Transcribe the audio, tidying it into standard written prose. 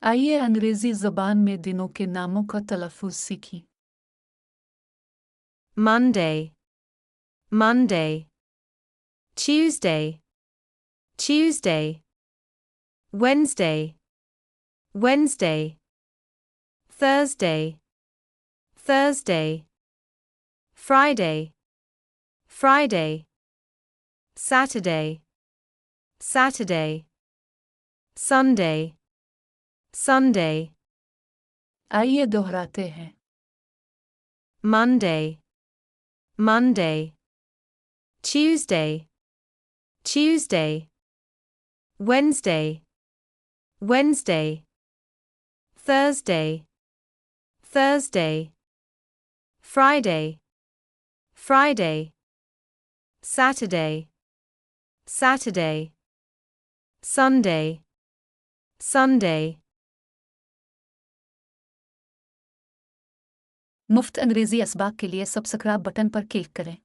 आइए अंग्रेजी ज़बान में दिनों के नामों का तलफ़ुज़ सीखें। Monday, Monday. Tuesday, Tuesday. Wednesday, Wednesday. Thursday, Thursday. Friday, Friday. Saturday, Saturday. Sunday, Sunday. आइए दोहराते हैं। Monday, Monday. Tuesday, Tuesday. Wednesday, Wednesday. Thursday, Thursday. Friday, Friday. Saturday, Saturday. Sunday, Sunday. मुफ्त अंग्रेजी असबाक के लिए सब्सक्राइब बटन पर क्लिक करें।